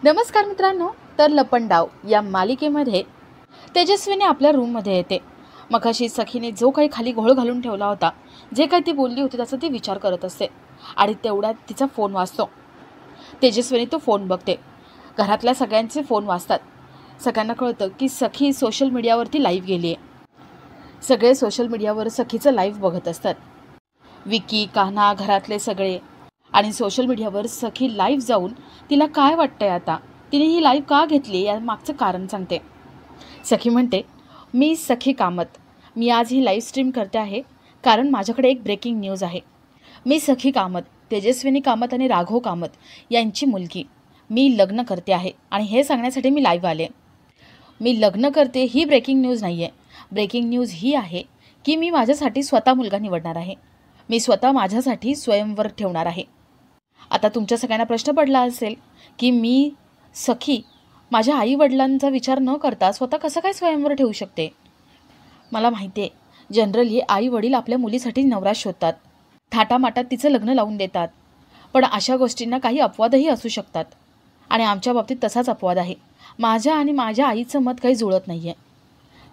नमस्कार मित्रांनो, तर लपंडाव या मालिकेमध्ये तेजस्वीने आपल्या रूममध्ये येते. मगाशी सखीने जो काही खाली घोळ घालून ठेवला होता, जे काही ती बोलली होती त्याचा ती विचार करत असते आणि तेवढ्यात तिचा फोन वाजतो. तेजस्वीने तो फोन बघते. घरातल्या सगळ्यांचे फोन वाजतात. सगळ्यांना कळतं की सखी सोशल मीडियावरती लाईव्ह गेली आहे. सगळे सोशल मीडियावर सखीचं लाईव्ह बघत असतात. विकी, कान्हा, घरातले सगळे. आणि सोशल मीडियावर सखी लाईव्ह जाऊन तिला काय वाटतंय, आता तिने ही लाईव्ह का घेतली या मागचं कारण सांगते. सखी म्हणते, मी सखी कामत, मी आज ही लाईव्ह स्ट्रीम करते आहे कारण माझ्याकडे एक ब्रेकिंग न्यूज आहे. मी सखी कामत, तेजस्विनी कामत आणि राघव कामत यांची मुलगी, मी लग्न करते आहे आणि हे सांगण्यासाठी मी लाईव्ह आले. मी लग्न करते ही ब्रेकिंग न्यूज नाही आहे. ब्रेकिंग न्यूज ही आहे की मी माझ्यासाठी स्वतः मुलगा निवडणार आहे. मी स्वतः माझ्यासाठी स्वयंवर ठेवणार आहे. आता तुमच्या सगळ्यांना प्रश्न पडला असेल की मी सखी माझ्या आईवडिलांचा विचार न करता स्वतः कसं काय स्वयंवर ठेवू शकते. मला माहिती आहे, जनरली आईवडील आपल्या मुलीसाठी नवरा शोधतात, थाटामाटात तिचं लग्न लावून देतात. पण अशा गोष्टींना काही अपवादही असू शकतात आणि आमच्या बाबतीत तसाच अपवाद आहे. माझ्या आणि माझ्या आईचं मत काही जुळत नाही आहे.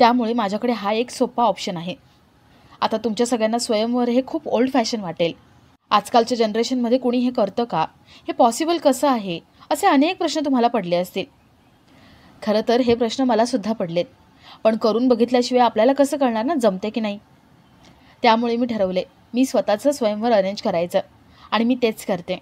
त्यामुळे माझ्याकडे हा एक सोपा ऑप्शन आहे. आता तुमच्या सगळ्यांना स्वयंवर हे खूप ओल्ड फॅशन वाटेल. आजकालच्या जनरेशनमध्ये कोणी हे करतं का, हे पॉसिबल कसं आहे, असे अनेक प्रश्न तुम्हाला पडले असतील. खरं तर हे प्रश्न मला सुद्धा पडलेत, पण करून बघितल्याशिवाय आपल्याला कसं कळणार ना जमते की नाही. त्यामुळे मी ठरवले, मी स्वतःचं स्वयंवर अरेंज करायचं आणि मी तेच करते.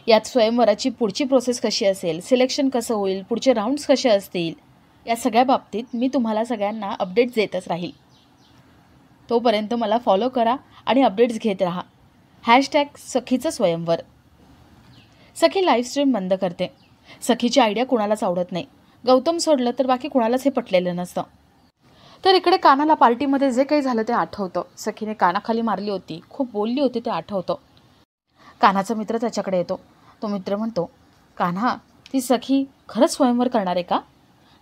यात स्वयंवराची पुढची प्रोसेस कशी असेल, सिलेक्शन कसं होईल, पुढचे राऊंड्स कसे असतील, या सगळ्या बाबतीत मी तुम्हाला सगळ्यांना अपडेट्स देतच राहील. तोपर्यंत मला फॉलो करा आणि अपडेट्स घेत राहा. #सखीचं स्वयंवर. सखी लाईव्ह स्ट्रीम बंद करते. सखीची आयडिया कुणालाच आवडत नाही. गौतम सोडलं तर बाकी कुणालाच हे पटलेलं नसतं. तर इकडे कानाला पार्टीमध्ये जे काही झालं ते आठवतं. सखीने कानाखाली मारली होती, खूप बोलली होती ते आठवतं. कान्हाचा मित्र त्याच्याकडे येतो. तो मित्र म्हणतो, कान्हा, ती सखी खरंच स्वयंवर करणार आहे का?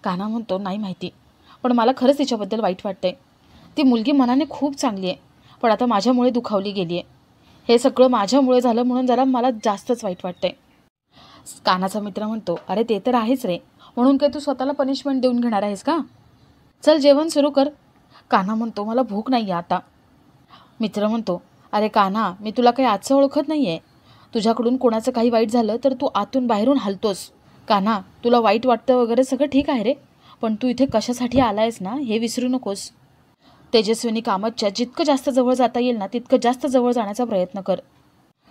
कान्हा म्हणतो, नाही माहिती, पण मला खरंच तिच्याबद्दल वाईट वाटतंय. ती मुलगी मनाने खूप चांगली आहे, पण आता माझ्यामुळे दुखावली गेली आहे. हे सगळं माझ्यामुळे झालं म्हणून जरा मला जास्तच वाईट वाटतंय. कान्हाचा मित्र म्हणतो, अरे ते तर आहेच रे, म्हणून काय तू स्वतःला पनिशमेंट देऊन घेणार आहेस का? चल जेवण सुरू कर. कान्हा म्हणतो, मला भूक नाही आहे आता. मित्र म्हणतो, अरे कान्हा, मी तुला काही आजचं ओळखत नाही आहे. तुझ्याकडून कोणाचं काही वाईट झालं तर तू आतून बाहेरून हलतोस. कान्हा, तुला वाईट वाटतं वगैरे सगळं ठीक आहे रे, पण तू इथे कशासाठी आला आहेस ना हे विसरू नकोस. तेजस्विनी कामतच्या जितकं जास्त जवळ जाता येईल ना तितकं जास्त जवळ जाण्याचा प्रयत्न कर.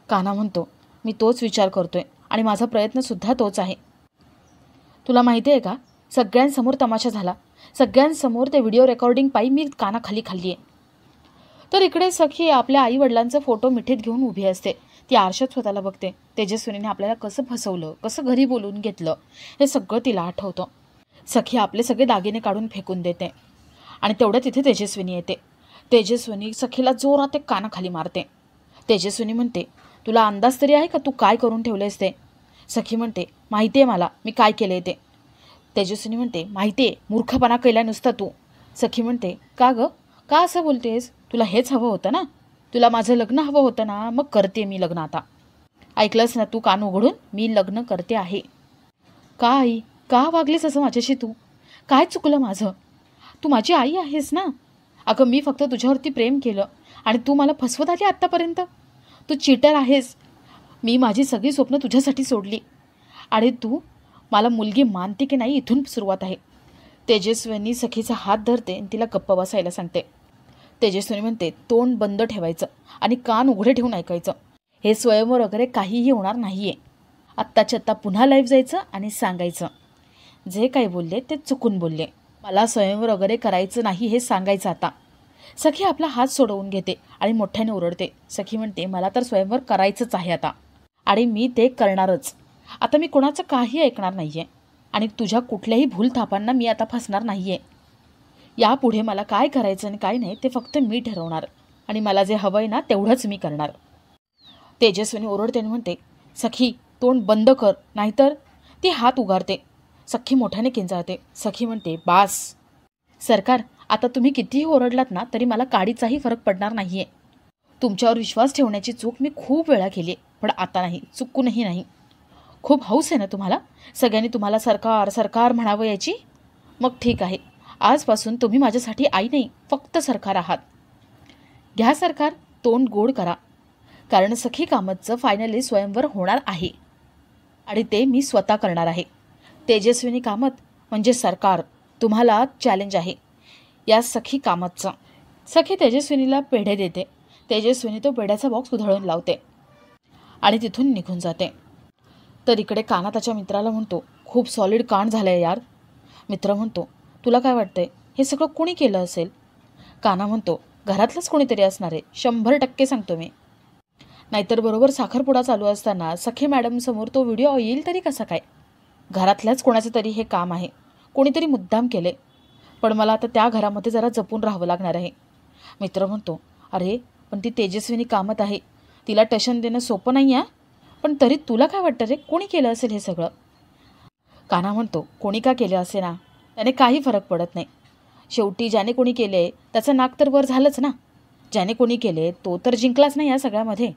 कान्हा म्हणतो, मी तोच विचार करतोय आणि माझा प्रयत्नसुद्धा तोच आहे. तुला माहिती आहे का, सगळ्यांसमोर तमाशा झाला. सगळ्यांसमोर ते व्हिडिओ रेकॉर्डिंग पायी मी कानाखाली खाल्ली आहे. तर इकडे सखी आपल्या आईवडिलांचा फोटो मिठीत घेऊन उभी असते. ती आरशात स्वतःला बघते. तेजस्विनीने आपल्याला कसं फसवलं, कसं घरी बोलवून घेतलं, हे सगळं तिला आठवतं. सखी आपले सगळे दागिने काढून फेकून देते आणि तेवढ्या तिथे तेजस्विनी येते. तेजस्विनी सखीला जोरात एक कानाखाली मारते. तेजस्विनी म्हणते, तुला अंदाज तरी आहे का तू काय करून ठेवलेस ते? सखी म्हणते, माहिती आहे मला, मी काय केले ते. तेजस्विनी म्हणते, माहिती आहे, मूर्खपणा केला नुसता तू. सखी म्हणते, का गं, का असं बोलतेस? तुला हेच हवं होतं ना, तुला माझं लग्न हवं होतं ना, मग करते मी लग्न आता. ऐकलंस ना तू कान उघडून, मी लग्न करते आहे. का आई, का वागलीस असं माझ्याशी तू? काय चुकलं माझं? तू माझी आई आहेस ना. अगं मी फक्त तुझ्यावरती प्रेम केलं आणि तू मला फसवत आली आत्तापर्यंत. तू चीटर आहेस. मी माझी सगळी स्वप्न तुझ्यासाठी सोडली आणि तू मला मुलगी मानते की नाही इथून सुरुवात आहे. तेजस्विनी सखीचा हात धरते आणि तिला गप्प बसायला सांगते. तेजस्विनी म्हणते, तोंड बंद ठेवायचं आणि कान उघडे ठेवून ऐकायचं. हे स्वयंवर वगैरे काहीही होणार नाही आहे. आत्ताच्या आत्ता पुन्हा लाईव्ह जायचं आणि सांगायचं, जे काही बोलले ते चुकून बोलले, मला स्वयंवर वगैरे करायचं नाही हे सांगायचं आता. सखी आपला हात सोडवून घेते आणि मोठ्याने ओरडते. सखी म्हणते, मला तर स्वयंवर करायचंच आहे आता आणि मी ते करणारच. आता मी कोणाचं काही ऐकणार नाही आहे आणि तुझ्या कुठल्याही भूलथापांना मी आता फसणार नाही आहे. यापुढे मला काय करायचं आणि काय नाही ते फक्त मी ठरवणार आणि मला जे हवं आहे ना तेवढंच मी करणार. तेजस्विनी ओरडते आणि म्हणते, सखी तोंड बंद कर, नाहीतर. ती हात उगारते. सखी मोठ्याने किंचाळते. सखी म्हणते, बास सरकार, आता तुम्ही कितीही ओरडलात ना तरी मला काडीचाही फरक पडणार नाही आहे. तुमच्यावर विश्वास ठेवण्याची चूक मी खूप वेळा केली, पण आता नाही, चुकूनही नाही. खूप हौस आहे ना तुम्हाला, सगळ्यांनी तुम्हाला सरकार सरकार म्हणावं याची? मग ठीक आहे, आजपासून तुम्ही माझ्यासाठी आई नाही, फक्त सरकार आहात. घ्या सरकार, तोंड गोड करा, कारण सखी कामतचं फायनली स्वयंवर होणार आहे आणि ते मी स्वतः करणार आहे. तेजस्विनी कामत म्हणजे सरकार, तुम्हाला चॅलेंज आहे या सखी कामतचं. सखी तेजस्विनीला पेढे देते. तेजस्विनी तो पेढ्याचा बॉक्स उधळून लावते आणि तिथून निघून जाते. तर इकडे काना त्याच्या मित्राला म्हणतो, खूप सॉलिड कांड झालं आहे यार. मित्र म्हणतो, तुला काय वाटतंय हे सगळं कोणी केलं असेल? काना म्हणतो, घरातलंच कोणीतरी असणार आहे, 100% सांगतो मी. नाहीतर बरोबर साखरपुडा चालू असताना सखी मॅडमसमोर तो व्हिडिओ येईल तरी कसा काय? घरातल्याच कोणाचं तरी हे काम आहे, कोणीतरी मुद्दाम केले. पण मला आता त्या घरामध्ये जरा जपून राहावं लागणार आहे. मित्र म्हणतो, अरे पण ती तेजस्विनी कामत आहे, तिला टशन देणं सोपं नाही आहे. पण तरी तुला काय वाटतं रे, कोणी केलं असेल हे सगळं? काना म्हणतो, कोणी का केलं असे ना, त्याने काही फरक पडत नाही. शेवटी ज्याने कोणी केले त्याचं नाक तर वर झालंच ना. ज्याने कोणी केले तो तर जिंकलाच नाही या सगळ्यामध्ये.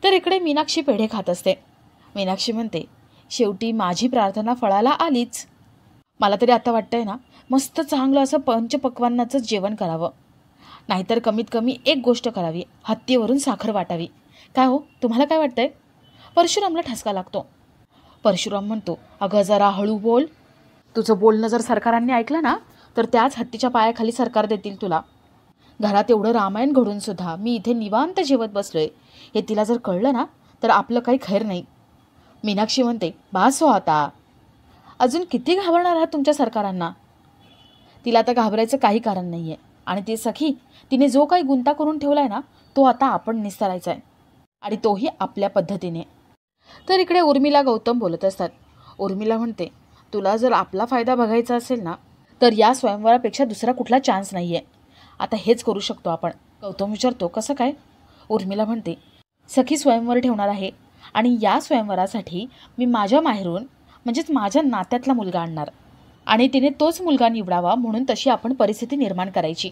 तर इकडे मीनाक्षी पेढे खात असते. मीनाक्षी म्हणते, शेवटी माझी प्रार्थना फळाला आलीच. मला तरी आता वाटतंय ना, मस्त चांगलं असं पंचपक्वान्नाचं जेवण करावं. नाहीतर कमीत कमी एक गोष्ट करावी, हत्तीवरून साखर वाटावी. काय हो, तुम्हाला काय वाटतंय? परशुरामला ठसका लागतो. परशुराम म्हणतो, अगं जरा हळू बोल. तुझं बोलणं जर सरकारांनी ऐकलं ना, तर त्याच हत्तीच्या पायाखाली सरकार देतील तुला. घरात एवढं रामायण घडून सुद्धा मी इथे निवांत जेवत बसलोय, हे तिला जर कळलं ना, तर आपलं काही खैर नाही. मीनाक्षी म्हणते, बास हो आता, अजून किती घाबरणार आहात तुमच्या सरकारांना? तिला आता घाबरायचं काही कारण नाही आहे. आणि ती सखी, तिने जो काही गुंता करून ठेवला आहे ना, तो आता आपण निस्तारायचा आहे, आणि तोही आपल्या पद्धतीने. तर इकडे उर्मिला गौतम बोलत असतात. उर्मिला म्हणते, तुला जर आपला फायदा बघायचा असेल ना, तर या स्वयंवरापेक्षा दुसरा कुठला चान्स नाही आहे. आता हेच करू शकतो आपण. गौतम विचारतो, कसं काय? उर्मिला म्हणते, सखी स्वयंवर ठेवणार आहे आणि या स्वयंवरासाठी मी माझ्या माहेरून म्हणजेच माझ्या नात्यातला मुलगा आणणार आणि तिने तोच मुलगा निवडावा म्हणून तशी आपण परिस्थिती निर्माण करायची.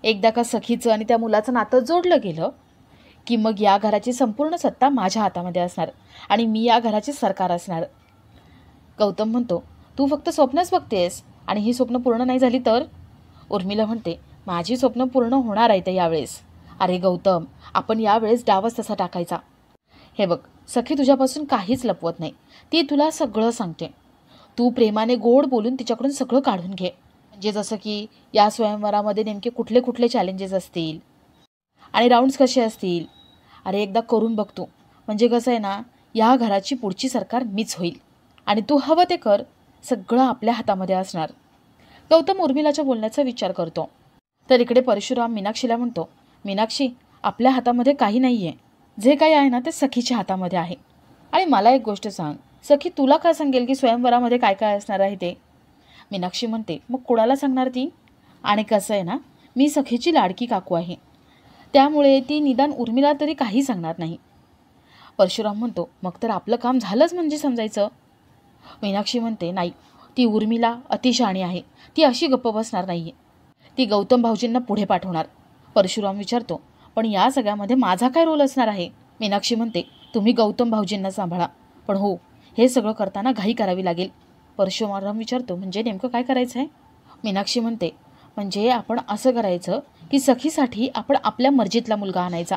एकदा का सखीचं आणि त्या मुलाचं नातं जोडलं गेलं की मग या घराची संपूर्ण सत्ता माझ्या हातामध्ये असणार आणि मी या घराचे सरकार असणार. गौतम म्हणतो, तू फक्त स्वप्नच बघतेस आणि ही स्वप्न पूर्ण नाही झाली तर? उर्मिला म्हणते, माझी स्वप्न पूर्ण होणार आहे ते यावेळेस. अरे गौतम, आपण यावेळेस डावच तसा टाकायचा. हे बघ, सखी तुझ्यापासून काहीच लपवत नाही, ती तुला सगळं सांगते. तू प्रेमाने गोड बोलून तिच्याकडून सगळं काढून घे. म्हणजे जसं की या स्वयंवरामध्ये नेमके कुठले कुठले चॅलेंजेस असतील आणि राऊंड्स कसे असतील. अरे एकदा करून बघ तू, म्हणजे कसं आहे ना, या घराची पुढची सरकार मीच होईल आणि तू हवं ते कर, सगळं आपल्या हातामध्ये असणार. गौतम उर्मिलाच्या बोलण्याचा विचार करतो. तर इकडे परशुराम मीनाक्षीला म्हणतो, मीनाक्षी, आपल्या हातामध्ये काही नाही आहे, जे काही आहे ना ते सखीच्या हातामध्ये आहे. आणि मला एक गोष्ट सांग, सखी तुला काय सांगेल की स्वयंवरामध्ये काय काय असणार आहे ते? मीनाक्षी म्हणते, मग कोणाला सांगणार ती? आणि कसं आहे ना, मी सखीची लाडकी काकू आहे, त्यामुळे ती निदान उर्मिला तरी काही सांगणार नाही. परशुराम म्हणतो, मग तर आपलं काम झालंच म्हणजे समजायचं. मीनाक्षी म्हणते, नाही, ती उर्मिला अतिशहाणी आहे, ती अशी गप्प बसणार नाही आहे, ती गौतम भाऊजींना पुढे पाठवणार. परशुराम विचारतो, पण या सगळ्यामध्ये माझा काय रोल असणार आहे? मीनाक्षी म्हणते, तुम्ही गौतम भाऊजींना सांभाळा, पण हो, हे सगळं करताना घाई करावी लागेल. परशुराम विचारतो, म्हणजे नेमकं काय करायचं आहे? मीनाक्षी म्हणते, म्हणजे आपण असं करायचं की सखीसाठी आपण आपल्या मर्जीतला मुलगा आणायचा,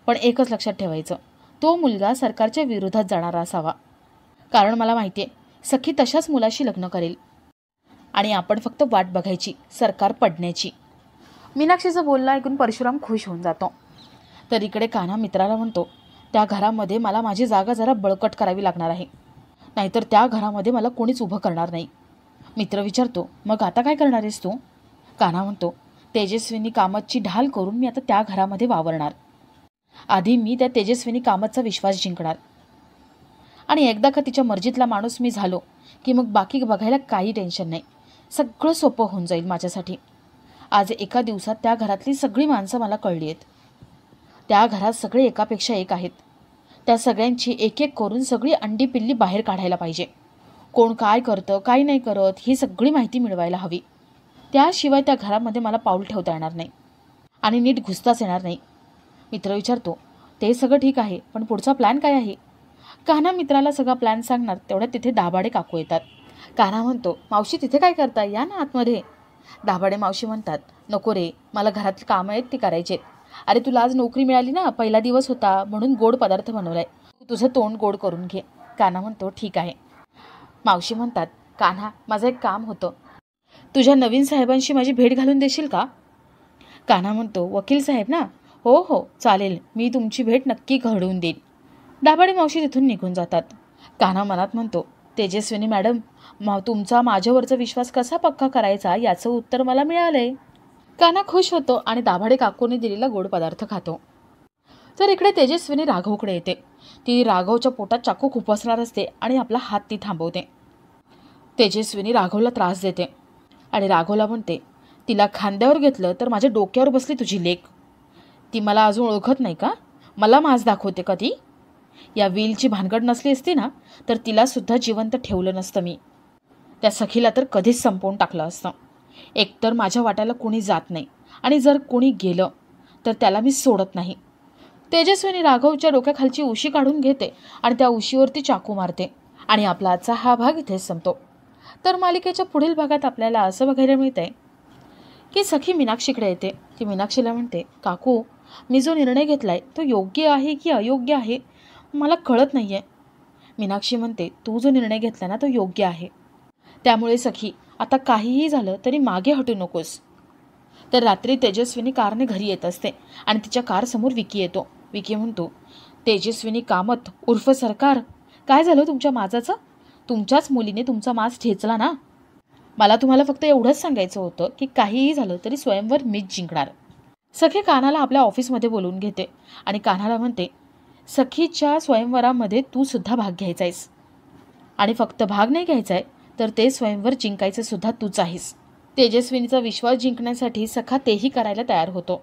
पण एकच लक्षात ठेवायचं, तो मुलगा सरकारच्या विरोधात जाणारा असावा. कारण मला माहिती आहे, सखी तशाच मुलाशी लग्न करेल आणि आपण फक्त वाट बघायची सरकार पडण्याची. मीनाक्षीचं बोलणं ऐकून परशुराम खुश होऊन जातो. तर इकडे कान्हा मित्राला म्हणतो, त्या घरामध्ये मला माझी जागा जरा बळकट करावी लागणार आहे, नाहीतर त्या घरामध्ये मला कोणीच उभं करणार नाही. मित्र विचारतो, मग आता काय करणार आहेस तू? कान्हा म्हणतो, तेजस्विनी कामतची ढाल करून मी आता त्या घरामध्ये वावरणार. आधी मी त्या तेजस्विनी कामतचा विश्वास जिंकणार आणि एकदा का तिच्या मर्जीतला माणूस मी झालो की मग बाकी बघायला काही टेन्शन नाही, सगळं सोपं होऊन जाईल माझ्यासाठी. आज एका दिवसात त्या घरातली सगळी माणसं मला कळली आहेत. त्या घरात सगळे एकापेक्षा एक आहेत. त्या सगळ्यांची एक एक करून सगळी अंडी पिल्ली बाहेर काढायला पाहिजे. कोण काय करतं काय नाही करत ही सगळी माहिती मिळवायला हवी. त्याशिवाय त्या घरामध्ये मला पाऊल ठेवता येणार नाही आणि नीट घुसताच येणार नाही. मित्र विचारतो, ते सगळं ठीक आहे, पण पुढचा प्लॅन काय आहे? कान्हा मित्राला सगळा प्लॅन सांगणार तेवढ्यात तिथे दाभाडे काकू येतात. कान्हा म्हणतो, मावशी तिथे काय करता, या ना आतमध्ये. दाभाडे मावशी म्हणतात, नको रे, मला घरातली कामं आहेत ती करायची आहेत. अरे तुला आज नोकरी मिळाली ना, पहिला दिवस होता म्हणून गोड पदार्थ बनवलाय, तुझं तोंड गोड करून घे. कान्हा म्हणतो, ठीक आहे. मावशी म्हणतात, कान्हा माझं एक काम होतं, तुझ्या नवीन साहेबांशी माझी भेट घालून देशील का? कान्हा म्हणतो, वकील साहेब ना, हो हो चालेल, मी तुमची भेट नक्की घडवून देईन. दाभाडे मावशी तिथून निघून जातात. कान्हा मनात म्हणतो, तेजस्विनी मॅडम, तुमचा माझ्यावरचा विश्वास कसा पक्का करायचा याचं उत्तर मला मिळालंय. कान्हा खुश होतो आणि दाभाडे काकूने दिलेला गोड पदार्थ खातो. तर इकडे तेजस्विनी राघवकडे येते. ती राघवच्या पोटात चाकू खुपसणार असते आणि आपला हात ती थांबवते. तेजस्विनी राघवला त्रास देते आणि राघवला म्हणते, तिला खांद्यावर घेतलं तर माझ्या डोक्यावर बसली तुझी लेक. ती मला अजून ओळखत नाही का? मला माज दाखवते का ती? या विलची भानगड नसली असती ना तर तिलासुद्धा जिवंत ठेवलं नसतं मी. त्या सखीला तर कधीच संपवून टाकलं असतं. एकतर माझ्या वाट्याला कोणी जात नाही आणि जर कोणी गेलं तर त्याला मी सोडत नाही. तेजस्विनी राघवच्या डोक्याखालची उशी काढून घेते आणि त्या उशीवरती चाकू मारते आणि आपला आजचा हा भाग इथेच संपतो. तर मालिकेच्या पुढील भागात आपल्याला असं बघायला मिळतंय की सखी मीनाक्षीकडे येते. ती मीनाक्षीला म्हणते, काकू मी जो निर्णय घेतलाय तो योग्य आहे की अयोग्य आहे मला कळत नाही आहे. मीनाक्षी म्हणते, तू जो निर्णय घेतला ना तो योग्य आहे, त्यामुळे सखी आता काहीही झालं तरी मागे हटू नकोस. तर रात्री तेजस्विनी कारने घरी येत असते आणि तिच्या कारसमोर विकी येतो. विकी म्हणतो, तेजस्विनी कामत उर्फ सरकार, काय झालं तुमच्या माजाचं? तुमच्याच मुलीने तुमचा माज ठेचला ना. मला तुम्हाला फक्त एवढंच सांगायचं होतं की काहीही झालं तरी स्वयंवर मीच जिंकणार. सखी कान्हाला आपल्या ऑफिसमध्ये बोलवून घेते आणि कान्हाला म्हणते, सखीच्या स्वयंवरामध्ये तू सुद्धा भाग घ्यायचा आहेस आणि फक्त भाग नाही घ्यायचा आहे तर ते स्वयंवर जिंकायचं सुद्धा तूच आहेस. तेजस्विनीचा विश्वास जिंकण्यासाठी सखा तेही करायला तयार होतो.